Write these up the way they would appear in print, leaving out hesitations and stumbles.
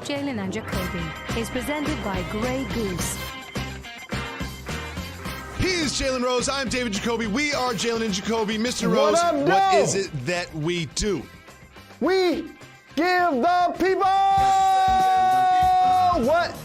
Jalen Jacoby is presented by Grey Goose. He is Jalen Rose. I'm David Jacoby. We are Jalen and Jacoby. Mr. Rose, What up, what though? is it that we do? We give the people what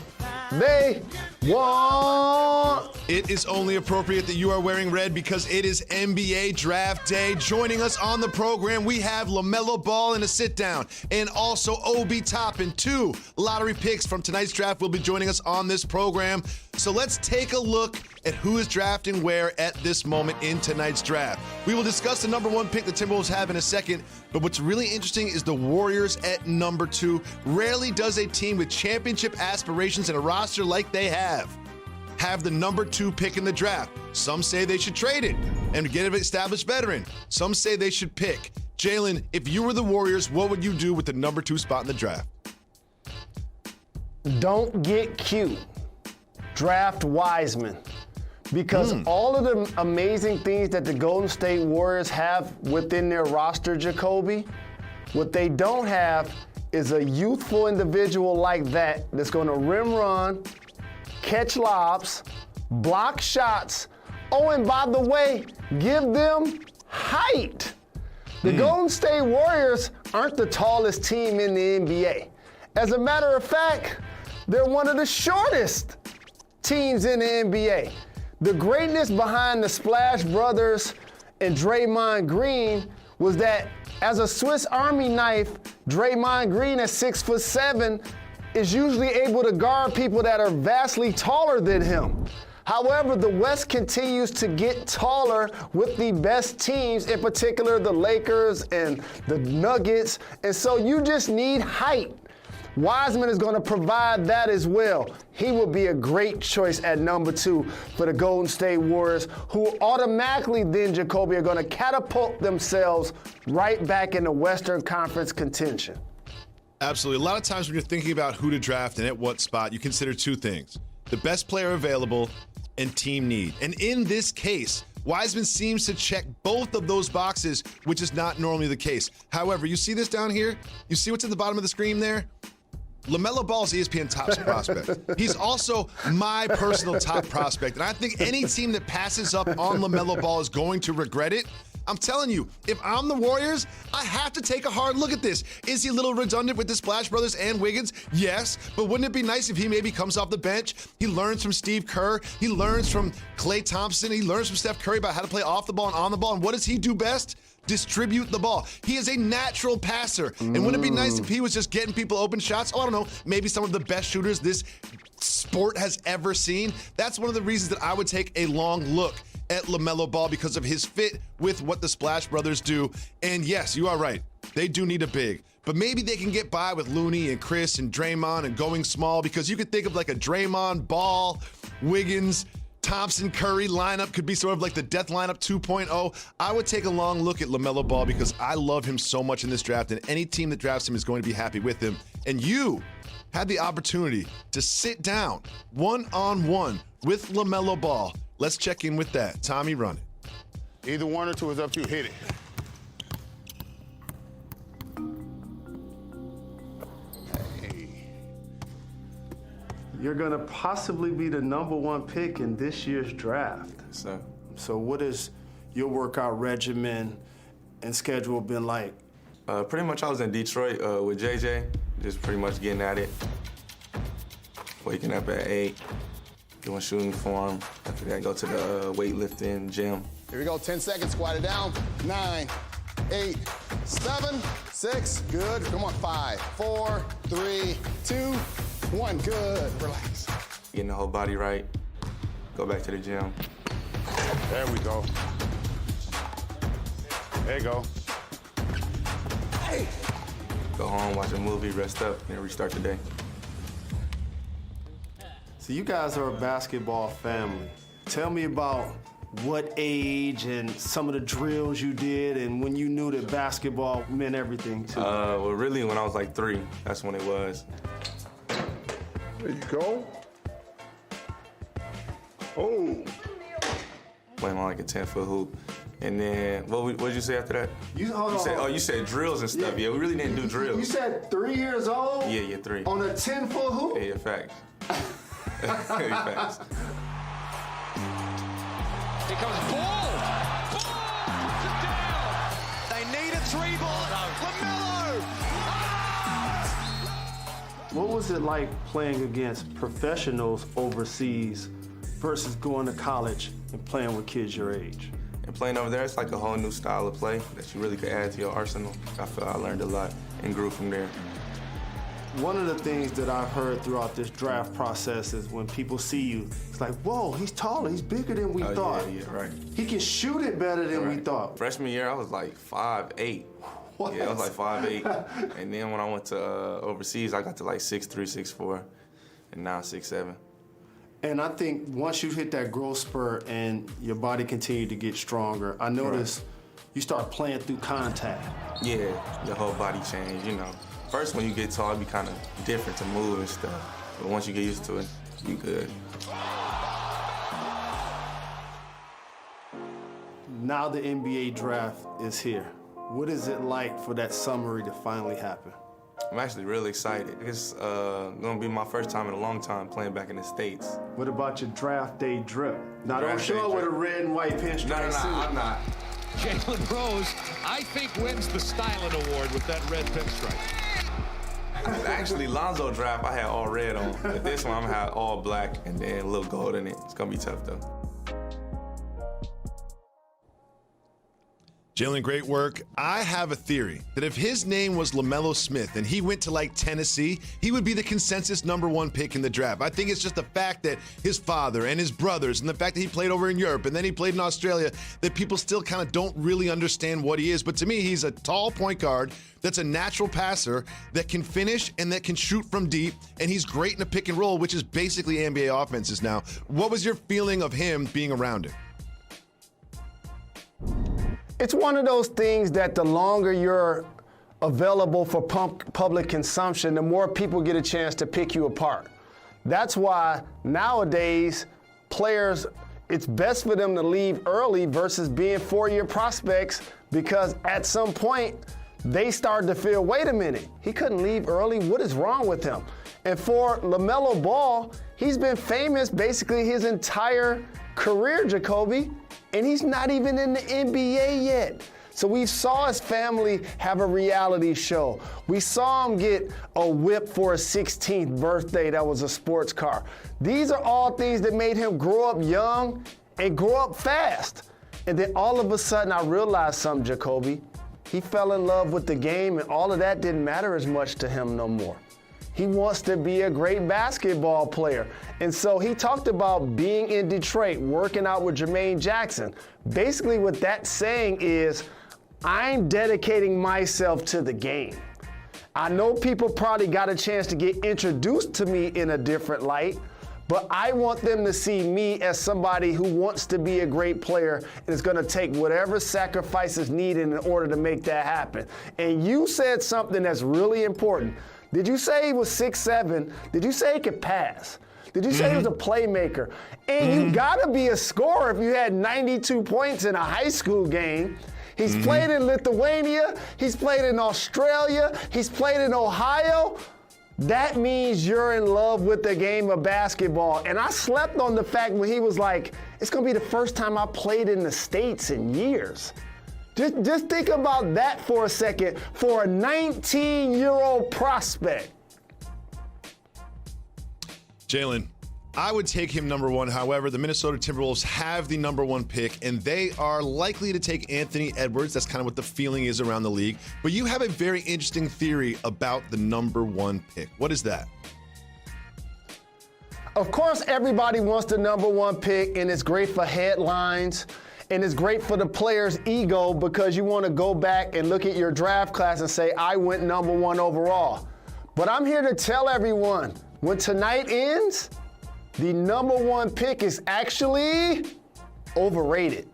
they want. It is only appropriate that you are wearing red because it is NBA Draft Day. Joining us on the program, we have LaMelo Ball in a sit-down and also Obi Toppin. 2 lottery picks from tonight's draft will be joining us on this program. So let's take a look at who is drafting where at this moment in tonight's draft. We will discuss the number 1 pick the Timberwolves have in a second, but what's really interesting is the Warriors at number 2. Rarely does a team with championship aspirations and a roster like they have the number 2 pick in the draft. Some say they should trade it and get an established veteran. Some say they should pick. Jalen, if you were the Warriors, what would you do with the number 2 spot in the draft? Don't get cute. Draft Wiseman. Because all of the amazing things that the Golden State Warriors have within their roster, Jacoby, what they don't have is a youthful individual like that that's going to rim run, catch lobs, block shots. Oh, and by the way, give them height. The Golden State Warriors aren't the tallest team in the NBA. As a matter of fact, they're one of the shortest teams in the NBA. The greatness behind the Splash Brothers and Draymond Green was that as a Swiss Army knife, Draymond Green at 6'7" is usually able to guard people that are vastly taller than him. However, the West continues to get taller with the best teams, in particular the Lakers and the Nuggets, and so you just need height. Wiseman is going to provide that as well. He will be a great choice at number 2 for the Golden State Warriors, who automatically then, Jacoby, are going to catapult themselves right back in the Western Conference contention. Absolutely. A lot of times when you're thinking about who to draft and at what spot, you consider 2 things: the best player available and team need. And in this case, Wiseman seems to check both of those boxes, which is not normally the case. However, you see this down here? You see what's at the bottom of the screen there? LaMelo Ball is ESPN top prospect. He's also my personal top prospect. And I think any team that passes up on LaMelo Ball is going to regret it. I'm telling you, if I'm the Warriors, I have to take a hard look at this. Is he a little redundant with the Splash Brothers and Wiggins? Yes, but wouldn't it be nice if he maybe comes off the bench? He learns from Steve Kerr. He learns from Klay Thompson. He learns from Steph Curry about how to play off the ball and on the ball. And what does he do best? Distribute the ball. He is a natural passer. And wouldn't it be nice if he was just getting people open shots? Oh, I don't know, maybe some of the best shooters this sport has ever seen. That's one of the reasons that I would take a long look at LaMelo Ball, because of his fit with what the Splash Brothers do. And yes, you are right. They do need a big. But maybe they can get by with Looney and Chris and Draymond and going small, because you could think of like a Draymond, Ball, Wiggins, Thompson, Curry lineup could be sort of like the death lineup 2.0. I would take a long look at LaMelo Ball because I love him so much in this draft, and any team that drafts him is going to be happy with him. And you had the opportunity to sit down one-on-one with LaMelo Ball. Let's check in with that. Tommy, run it. Either 1 or 2 is up to you. Hit it. You're going to possibly be the number 1 pick in this year's draft. So what has your workout regimen and schedule been like? Pretty much I was in Detroit with JJ, just pretty much getting at it. Waking up at 8, doing shooting form. After that, go to the weightlifting gym. Here we go, 10 seconds, squat it down. 9, 8, 7, 6, good. Come on, 5, 4, 3, 2, 1, good. Relax. Getting the whole body right. Go back to the gym. There we go. There you go. Hey. Go home, watch a movie, rest up, and restart the day. So you guys are a basketball family. Tell me about what age and some of the drills you did and when you knew that basketball meant everything to you. Well, really, when I was like 3, that's when it was. There you go. Oh. Playing on like a 10-foot hoop. And then, what did you say after that? You said drills and stuff. Yeah, we really didn't do drills. You said 3 years old? Yeah, 3. On a 10-foot hoop? Yeah, facts. Facts. Here comes Ball. Ball puts it down. They need a 3-ball. LaMelo. What was it like playing against professionals overseas versus going to college and playing with kids your age? And playing over there, it's like a whole new style of play that you really could add to your arsenal. I feel I learned a lot and grew from there. One of the things that I've heard throughout this draft process is when people see you, it's like, whoa, he's taller, he's bigger than we thought. Yeah, right. He can shoot it better than we thought. Freshman year, I was like 5'8". What? Yeah, I was like 5'8". And then when I went to overseas, I got to like 6'3", 6'4", and now 6'7". And I think once you hit that growth spurt and your body continued to get stronger, I noticed you start playing through contact. Yeah, your whole body changed, you know. First, when you get tall, it be kind of different to move and stuff. But once you get used to it, you good. Now the NBA draft is here. What is it like for that summary to finally happen? I'm actually really excited. It's gonna be my first time in a long time playing back in the States. What about your draft day drip? Now don't show up with a red and white pinstripe suit. No, I'm not. Jalen Rose, I think, wins the Styling Award with that red pinstripe. Actually, Lonzo draft, I had all red on. But this one, I'm gonna have all black and then a little gold in it. It's gonna be tough, though. Jalen, great work. I have a theory that if his name was LaMelo Smith and he went to like Tennessee, he would be the consensus #1 pick in the draft. I think it's just the fact that his father and his brothers and the fact that he played over in Europe and then he played in Australia that people still kind of don't really understand what he is. But to me, he's a tall point guard that's a natural passer that can finish and that can shoot from deep, and he's great in a pick and roll, which is basically NBA offenses now. What was your feeling of him being around him? It's one of those things that the longer you're available for public consumption, the more people get a chance to pick you apart. That's why nowadays players, it's best for them to leave early versus being 4-year prospects, because at some point they start to feel, wait a minute, he couldn't leave early. What is wrong with him? And for LaMelo Ball, he's been famous basically his entire career, Jacoby, and he's not even in the NBA yet. So we saw his family have a reality show. We saw him get a whip for his 16th birthday that was a sports car. These are all things that made him grow up young and grow up fast. And then all of a sudden I realized something, Jacoby. He fell in love with the game, and all of that didn't matter as much to him no more. He wants to be a great basketball player. And so he talked about being in Detroit, working out with Jermaine Jackson. Basically what that's saying is, I'm dedicating myself to the game. I know people probably got a chance to get introduced to me in a different light, but I want them to see me as somebody who wants to be a great player and is going to take whatever sacrifices needed in order to make that happen. And you said something that's really important. Did you say he was 6'7"? Did you say he could pass? Did you say he was a playmaker? And you gotta be a scorer if you had 92 points in a high school game. He's played in Lithuania, he's played in Australia, he's played in Ohio. That means you're in love with the game of basketball. And I slept on the fact when he was like, it's gonna be the first time I played in the States in years. Just think about that for a second for a 19-year-old prospect. Jalen, I would take him #1. However, the Minnesota Timberwolves have the #1 pick, and they are likely to take Anthony Edwards. That's kind of what the feeling is around the league. But you have a very interesting theory about the #1 pick. What is that? Of course, everybody wants the #1 pick, and it's great for headlines. And it's great for the player's ego because you want to go back and look at your draft class and say, I went #1 overall. But I'm here to tell everyone, when tonight ends, the #1 pick is actually overrated.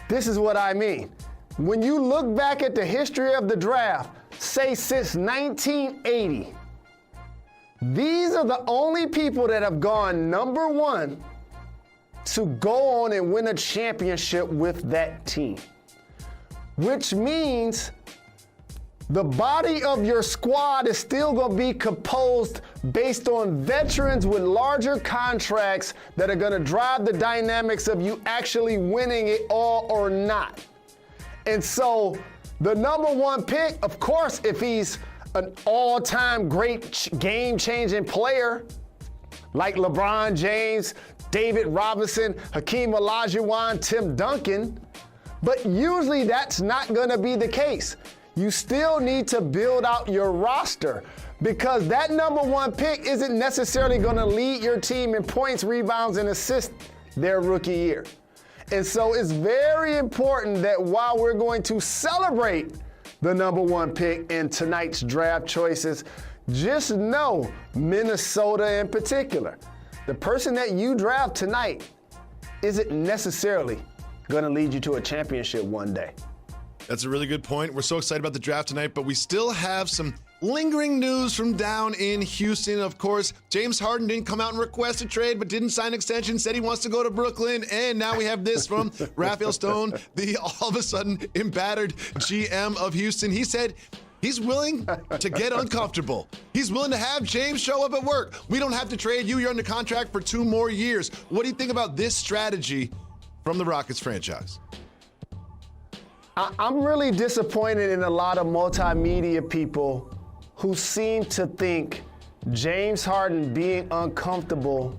This is what I mean. When you look back at the history of the draft, say since 1980, these are the only people that have gone #1 to go on and win a championship with that team, which means the body of your squad is still going to be composed based on veterans with larger contracts that are going to drive the dynamics of you actually winning it all or not. And so the number one pick, of course, if he's an all-time great game-changing player like LeBron James, David Robinson, Hakeem Olajuwon, Tim Duncan, but usually that's not going to be the case. You still need to build out your roster because that number one pick isn't necessarily going to lead your team in points, rebounds, and assists their rookie year. And so it's very important that while we're going to celebrate the number one pick in tonight's draft choices, just know Minnesota in particular, the person that you draft tonight isn't necessarily going to lead you to a championship one day. That's a really good point. We're so excited about the draft tonight, but we still have some lingering news from down in Houston. Of course, James Harden didn't come out and request a trade, but didn't sign an extension, said he wants to go to Brooklyn. And now we have this from Raphael Stone, the all of a sudden embattered GM of Houston. He said he's willing to get uncomfortable. He's willing to have James show up at work. We don't have to trade you. You're under contract for 2 more years. What do you think about this strategy from the Rockets franchise? I'm really disappointed in a lot of multimedia people who seem to think James Harden being uncomfortable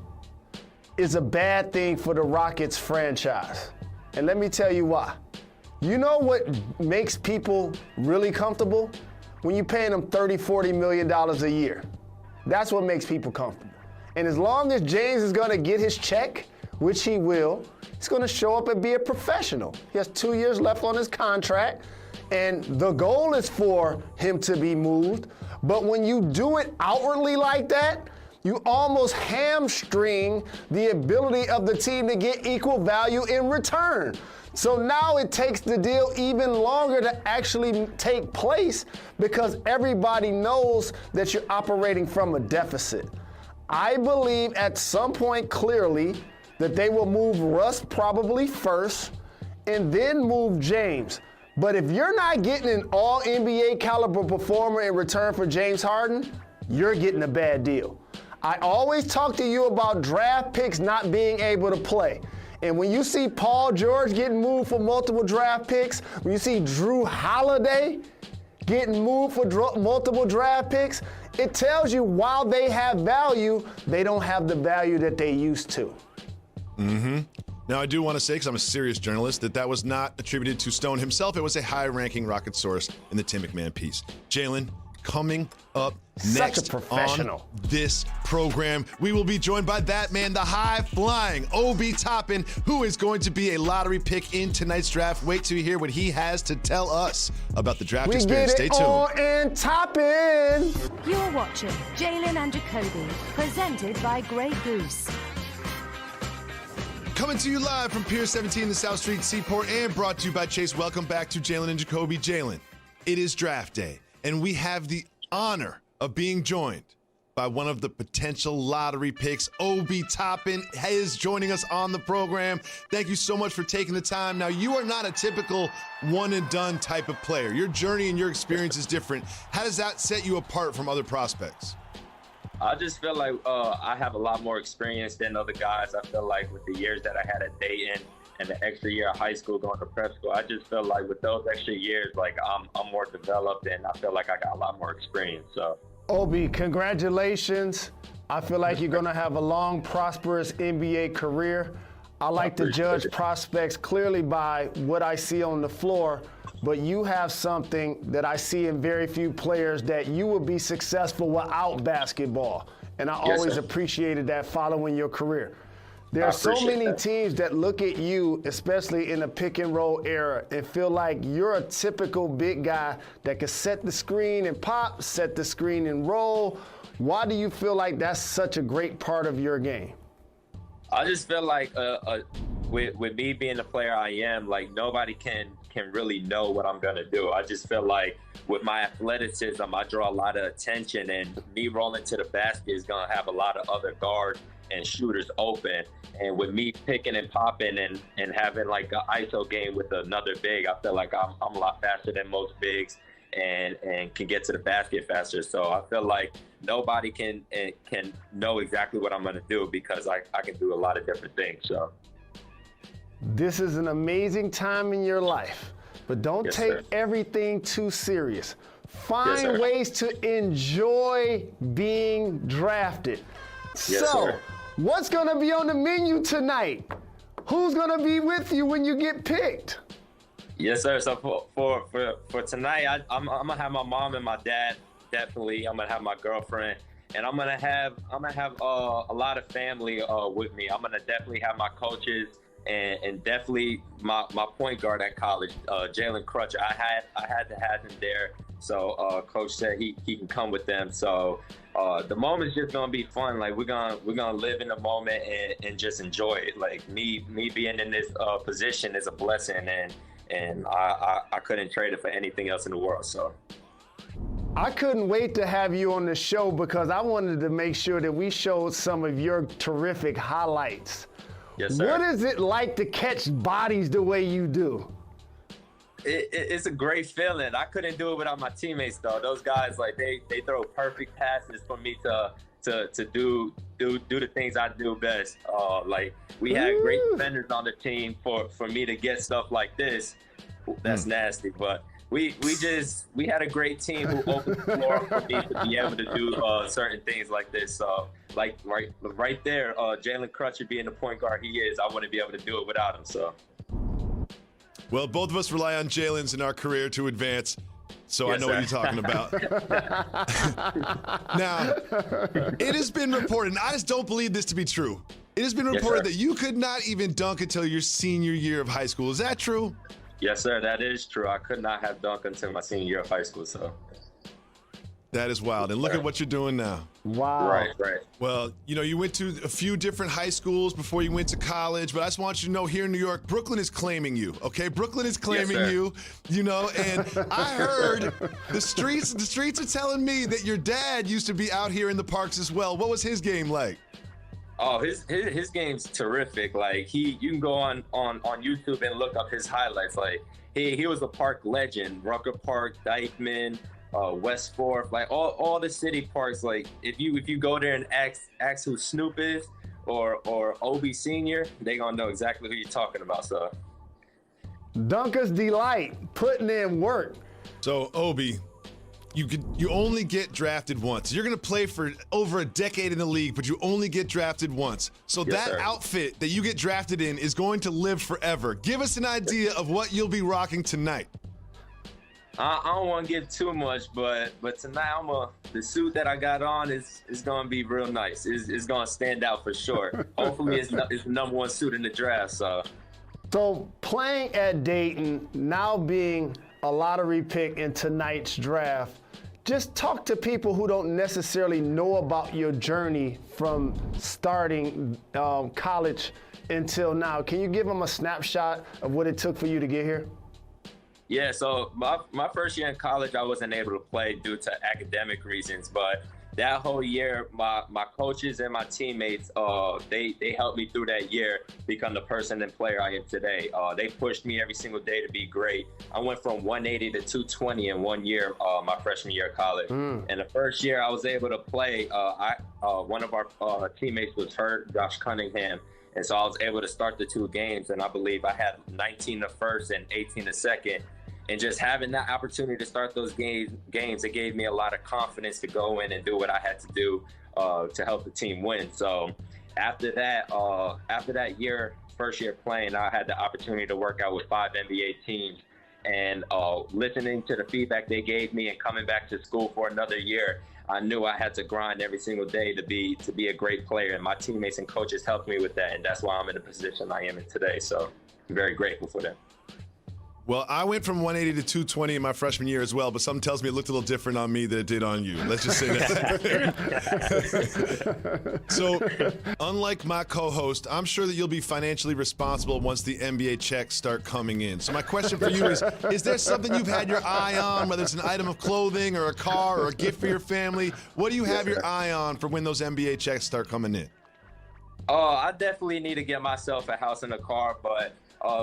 is a bad thing for the Rockets franchise. And let me tell you why. You know what makes people really comfortable? When you're paying them $30, $40 million a year. That's what makes people comfortable. And as long as James is going to get his check, which he will, he's going to show up and be a professional. He has 2 years left on his contract, and the goal is for him to be moved. But when you do it outwardly like that, you almost hamstring the ability of the team to get equal value in return. So now it takes the deal even longer to actually take place because everybody knows that you're operating from a deficit. I believe at some point clearly that they will move Russ probably first and then move James. But if you're not getting an all-NBA caliber performer in return for James Harden, you're getting a bad deal. I always talk to you about draft picks not being able to play. And when you see Paul George getting moved for multiple draft picks, when you see Drew Holiday getting moved for multiple draft picks, it tells you while they have value, they don't have the value that they used to. Now, I do want to say, because I'm a serious journalist, that was not attributed to Stone himself. It was a high-ranking Rocket source in the Tim McMahon piece. Jalen, coming up next on this program, we will be joined by that man, the high-flying Obi Toppin, who is going to be a lottery pick in tonight's draft. Wait till you hear what he has to tell us about the draft experience. Stay tuned. On and Toppin. You're watching Jalen and Jacoby, presented by Grey Goose. Coming to you live from Pier 17 in the South Street Seaport and brought to you by Chase. Welcome back to Jalen and Jacoby. Jalen, it is draft day, and we have the honor of being joined by one of the potential lottery picks. Obi Toppin is joining us on the program. Thank you so much for taking the time. Now, you are not a typical one-and-done type of player. Your journey and your experience is different. How does that set you apart from other prospects? I just feel like I have a lot more experience than other guys. I feel like with the years that I had at Dayton and the extra year of high school going to prep school, I just feel like with those extra years, like I'm more developed and I feel like I got a lot more experience. So, Obi, congratulations. I feel like you're going to have a long, prosperous NBA career. I like to judge prospects clearly by what I see on the floor, but you have something that I see in very few players, that you will be successful without basketball. And I always appreciated that following your career. There are so many teams that look at you, especially in the pick and roll era, and feel like you're a typical big guy that can set the screen and pop, set the screen and roll. Why do you feel like that's such a great part of your game? I just feel like with me being the player I am, like nobody can can really know what I'm gonna do. I just feel like with my athleticism, I draw a lot of attention, and me rolling to the basket is gonna have a lot of other guards and shooters open. And with me picking and popping and having like an ISO game with another big, I feel like I'm a lot faster than most bigs and can get to the basket faster. So I feel like nobody can know exactly what I'm going to do because I can do a lot of different things. So this is an amazing time in your life, but don't Yes, take sir. everything too serious. Yes, Find sir. ways to enjoy being drafted. Yes, So, sir. what's going to be on the menu tonight? Who's going to be with you when you get picked? Yes, sir. So for tonight, I'm gonna have my mom and my dad. Definitely, I'm gonna have my girlfriend, and I'm gonna have a lot of family with me. I'm gonna definitely have my coaches and definitely my point guard at college, Jalen Crutcher. I had to have him there. So coach said he can come with them. So the moment's just gonna be fun. Like we're gonna live in the moment and just enjoy it. Like me being in this position is a blessing, and I couldn't trade it for anything else in the world. So I couldn't wait to have you on the show because I wanted to make sure that we showed some of your terrific highlights. yes, sir. What is it like to catch bodies the way you do? It's a great feeling. I couldn't do it without my teammates though. Those guys, like they throw perfect passes for me to do the things I do best. Like we had great defenders on the team for me to get stuff like this. That's nasty, but we had a great team who opened the floor for me to be able to do certain things like this. So like right there, Jalen Crutcher being the point guard he is, I wouldn't be able to do it without him. So. Well, both of us rely on Jalen's in our career to advance, so I Yes, know sir. what you're talking about. Now, it has been reported, and I just don't believe this to be true. It has been Yes, reported sir. that you could not even dunk until your senior year of high school. Is that true? Yes, sir. That is true. I could not have dunked until my senior year of high school. So. That is wild. And look at what you're doing now. Wow. Right. Well, you went to a few different high schools before you went to college, but I just want you to know here in New York, Brooklyn is claiming you, okay? Brooklyn is claiming sir. you, and I heard the streets are telling me that your dad used to be out here in the parks as well. What was his game like? Oh, his game's terrific. Like you can go on YouTube and look up his highlights. Like he was a park legend. Rucker Park, Dykeman, West Fourth, like all the city parks. Like if you go there and ask who Snoop is or Obi Senior, they gonna know exactly who you're talking about. So Dunker's Delight, putting in work. So, Obi, you only get drafted once. You're going to play for over a decade in the league, but you only get drafted once. So Yes, that sir. outfit that you get drafted in is going to live forever. Give us an idea of what you'll be rocking tonight. I don't want to give too much, but tonight the suit that I got on is gonna be real nice. It's gonna stand out for sure. Hopefully, it's the number one suit in the draft. So playing at Dayton, now being a lottery pick in tonight's draft, just talk to people who don't necessarily know about your journey from starting college until now. Can you give them a snapshot of what it took for you to get here? Yeah, so my first year in college, I wasn't able to play due to academic reasons, but that whole year, my coaches and my teammates, they helped me through that year become the person and player I am today. They pushed me every single day to be great. I went from 180 to 220 in 1 year, my freshman year of college. And the first year I was able to play, one of our teammates was hurt, Josh Cunningham. And so I was able to start the 2 games, and I believe I had 19 the first and 18 the second. And just having that opportunity to start those games, it gave me a lot of confidence to go in and do what I had to do to help the team win. So after that year, first year playing, I had the opportunity to work out with 5 NBA teams. And listening to the feedback they gave me and coming back to school for another year, I knew I had to grind every single day to be a great player. And my teammates and coaches helped me with that. And that's why I'm in the position I am in today. So I'm very grateful for that. Well, I went from 180 to 220 in my freshman year as well, but something tells me it looked a little different on me than it did on you. Let's just say that. So, unlike my co-host, I'm sure that you'll be financially responsible once the NBA checks start coming in. So my question for you is there something you've had your eye on, whether it's an item of clothing or a car or a gift for your family? What do you have your eye on for when those NBA checks start coming in? Oh, I definitely need to get myself a house and a car, but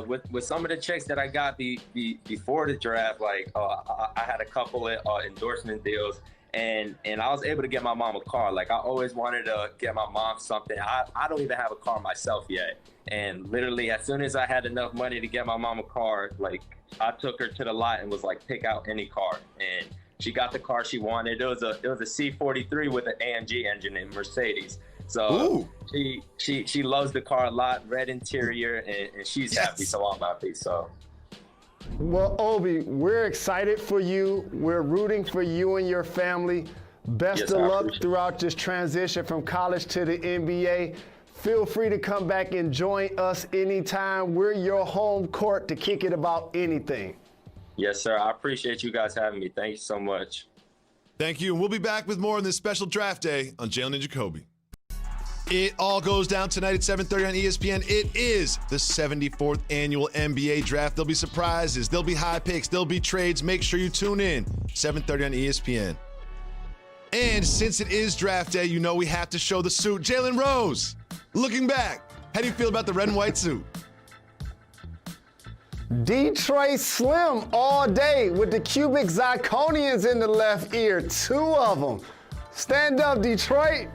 with some of the checks that I got before the draft, like I had a couple of endorsement deals, and I was able to get my mom a car. Like I always wanted to get my mom something. I don't even have a car myself yet, and literally as soon as I had enough money to get my mom a car, like I took her to the lot and was like, pick out any car, and she got the car she wanted. It was a C43 with an AMG engine in Mercedes. So she loves the car a lot, red interior, and she's happy, so I'm happy. So. Well, Obi, we're excited for you. We're rooting for you and your family. Best of luck throughout this transition from college to the NBA. Feel free to come back and join us anytime. We're your home court to kick it about anything. Yes, sir. I appreciate you guys having me. Thank you so much. Thank you. And we'll be back with more on this special draft day on Jalen Jacoby. It all goes down tonight at 7:30 on ESPN. It is the 74th annual NBA draft. There'll be surprises. There'll be high picks. There'll be trades. Make sure you tune in. 7:30 on ESPN. And since it is draft day, you know we have to show the suit. Jalen Rose, looking back, how do you feel about the red and white suit? Detroit Slim all day with the cubic zirconians in the left ear. 2 of them. Stand up, Detroit.